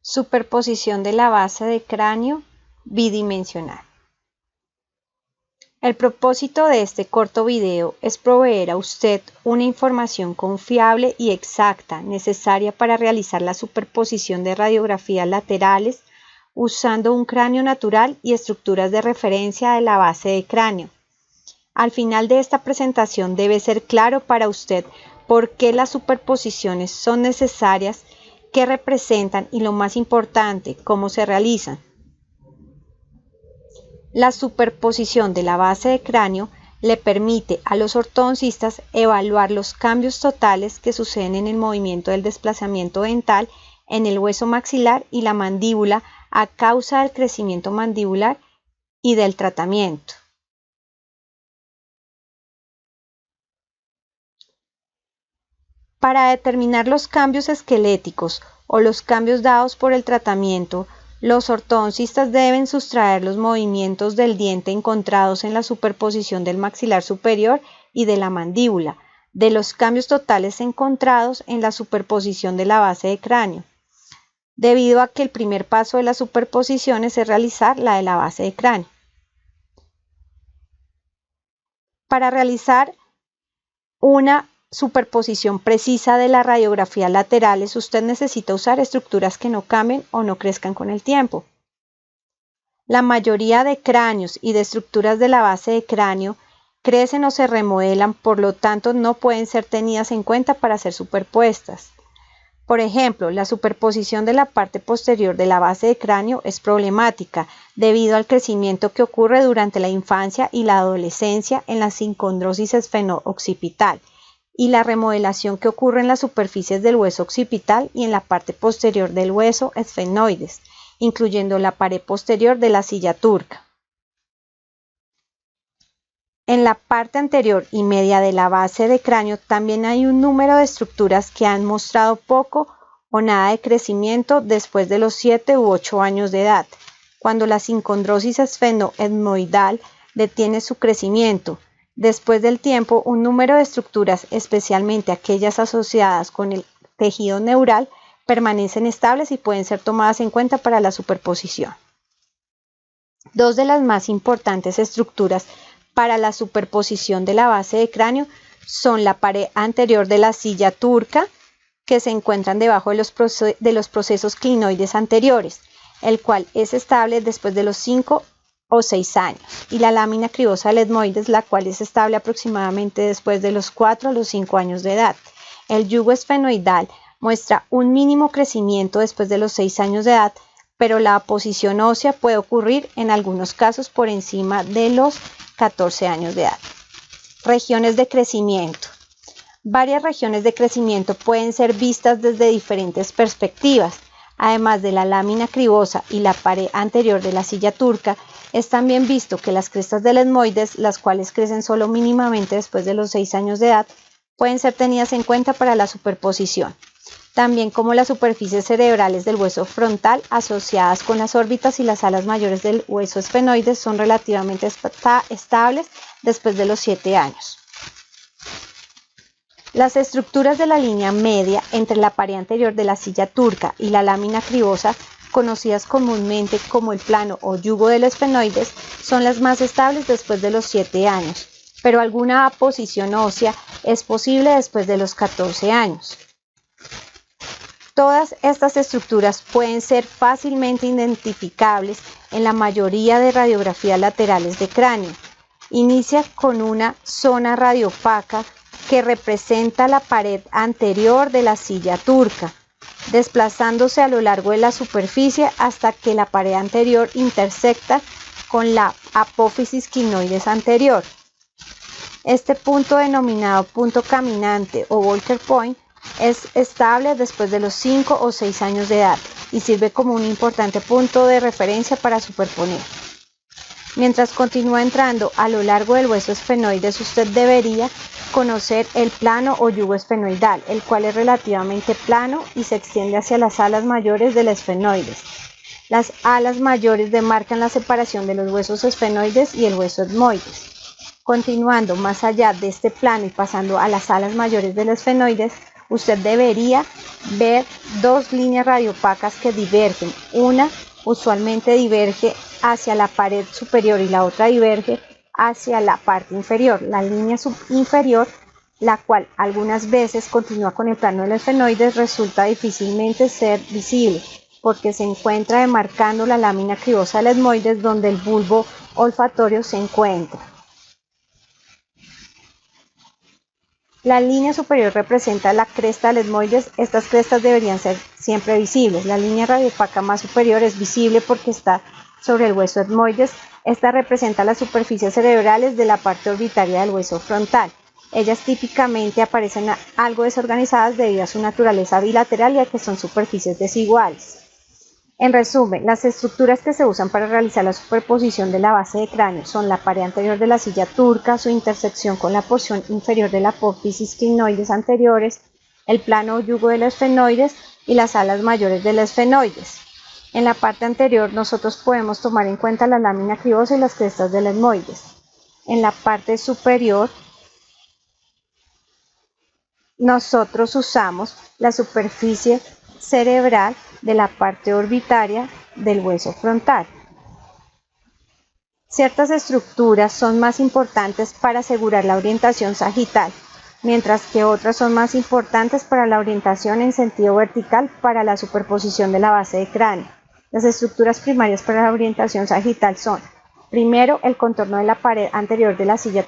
Superposición de la base de cráneo bidimensional. El propósito de este corto video es proveer a usted una información confiable y exacta necesaria para realizar la superposición de radiografías laterales usando un cráneo natural y estructuras de referencia de la base de cráneo. Al final de esta presentación debe ser claro para usted por qué las superposiciones son necesarias, qué representan y, lo más importante, cómo se realizan. La superposición de la base de cráneo le permite a los ortodoncistas evaluar los cambios totales que suceden en el movimiento del desplazamiento dental en el hueso maxilar y la mandíbula a causa del crecimiento mandibular y del tratamiento. Para determinar los cambios esqueléticos o los cambios dados por el tratamiento, los ortodoncistas deben sustraer los movimientos del diente encontrados en la superposición del maxilar superior y de la mandíbula, de los cambios totales encontrados en la superposición de la base de cráneo, debido a que el primer paso de las superposiciones es realizar la de la base de cráneo. Para realizar una superposición precisa de las radiografías laterales, usted necesita usar estructuras que no cambien o no crezcan con el tiempo. La mayoría de cráneos y de estructuras de la base de cráneo crecen o se remodelan, por lo tanto no pueden ser tenidas en cuenta para ser superpuestas. Por ejemplo, la superposición de la parte posterior de la base de cráneo es problemática debido al crecimiento que ocurre durante la infancia y la adolescencia en la sincondrosis esfeno-occipital y la remodelación que ocurre en las superficies del hueso occipital y en la parte posterior del hueso esfenoides, incluyendo la pared posterior de la silla turca. En la parte anterior y media de la base de cráneo también hay un número de estructuras que han mostrado poco o nada de crecimiento después de los 7 u 8 años de edad, cuando la sincondrosis esfeno-etmoidal detiene su crecimiento. Después del tiempo, un número de estructuras, especialmente aquellas asociadas con el tejido neural, permanecen estables y pueden ser tomadas en cuenta para la superposición. Dos de las más importantes estructuras para la superposición de la base de cráneo son la pared anterior de la silla turca, que se encuentran debajo de los procesos clinoides anteriores, el cual es estable después de los 5 o 6 años, y la lámina cribosa del etmoides, la cual es estable aproximadamente después de los 4 a los 5 años de edad. El yugo esfenoidal muestra un mínimo crecimiento después de los 6 años de edad, pero la aposición ósea puede ocurrir en algunos casos por encima de los 14 años de edad. Regiones de crecimiento. Varias regiones de crecimiento pueden ser vistas desde diferentes perspectivas. Además de la lámina cribosa y la pared anterior de la silla turca, es también visto que las crestas del etmoides, las cuales crecen solo mínimamente después de los 6 años de edad, pueden ser tenidas en cuenta para la superposición, también como las superficies cerebrales del hueso frontal asociadas con las órbitas y las alas mayores del hueso esfenoides son relativamente estables después de los 7 años. Las estructuras de la línea media entre la pared anterior de la silla turca y la lámina cribosa, conocidas comúnmente como el plano o yugo del esfenoides, son las más estables después de los 7 años, pero alguna aposición ósea es posible después de los 14 años. Todas estas estructuras pueden ser fácilmente identificables en la mayoría de radiografías laterales de cráneo. Inicia con una zona radiopaca que representa la pared anterior de la silla turca, desplazándose a lo largo de la superficie hasta que la pared anterior intersecta con la apófisis clinoides anterior. Este punto, denominado punto caminante o Walker Point, es estable después de los 5 o 6 años de edad y sirve como un importante punto de referencia para superponer. Mientras continúa entrando a lo largo del hueso esfenoides, usted debería conocer el plano o yugo esfenoidal, el cual es relativamente plano y se extiende hacia las alas mayores del esfenoides. Las alas mayores demarcan la separación de los huesos esfenoides y el hueso etmoides. Continuando más allá de este plano y pasando a las alas mayores del esfenoides, usted debería ver dos líneas radiopacas que divergen. Una usualmente diverge hacia la pared superior y la otra diverge hacia la parte inferior. La línea inferior, la cual algunas veces continúa con el plano del esfenoides, resulta difícilmente ser visible porque se encuentra demarcando la lámina cribosa del etmoides donde el bulbo olfatorio se encuentra. La línea superior representa la cresta del etmoides. Estas crestas deberían ser siempre visibles. La línea radiopaca más superior es visible porque está sobre el hueso etmoides. Esta representa las superficies cerebrales de la parte orbitaria del hueso frontal. Ellas típicamente aparecen algo desorganizadas debido a su naturaleza bilateral y a que son superficies desiguales. En resumen, las estructuras que se usan para realizar la superposición de la base de cráneo son la pared anterior de la silla turca, su intersección con la porción inferior de la apófisis clinoides anteriores, el plano o yugo del esfenoides y las alas mayores del esfenoides. En la parte anterior nosotros podemos tomar en cuenta la lámina cribosa y las crestas del etmoides. En la parte superior nosotros usamos la superficie cerebral de la parte orbitaria del hueso frontal. Ciertas estructuras son más importantes para asegurar la orientación sagital, mientras que otras son más importantes para la orientación en sentido vertical para la superposición de la base de cráneo. Las estructuras primarias para la orientación sagital son, primero, el contorno de la pared anterior de la silla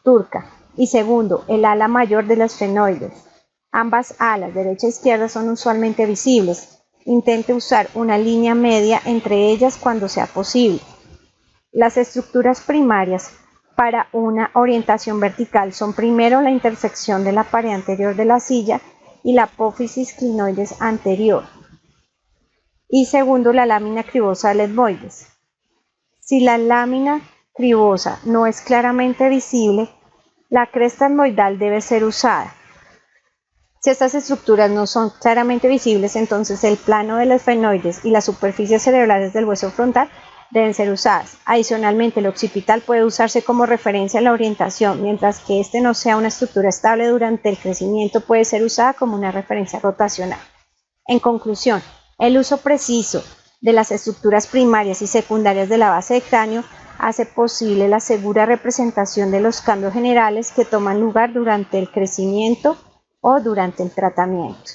turca y segundo, el ala mayor del esfenoides. Ambas alas, derecha e izquierda, son usualmente visibles. Intente usar una línea media entre ellas cuando sea posible. Las estructuras primarias para una orientación vertical son primero la intersección de la pared anterior de la silla y la apófisis clinoides anterior. Y segundo, la lámina cribosa del etmoides. Si la lámina cribosa no es claramente visible, la cresta etmoidal debe ser usada. Si estas estructuras no son claramente visibles, entonces el plano del esfenoides y las superficies cerebrales del hueso frontal deben ser usadas. Adicionalmente, el occipital puede usarse como referencia en la orientación, mientras que este no sea una estructura estable durante el crecimiento, puede ser usada como una referencia rotacional. En conclusión, el uso preciso de las estructuras primarias y secundarias de la base de cráneo hace posible la segura representación de los cambios generales que toman lugar durante el crecimiento o durante el tratamiento.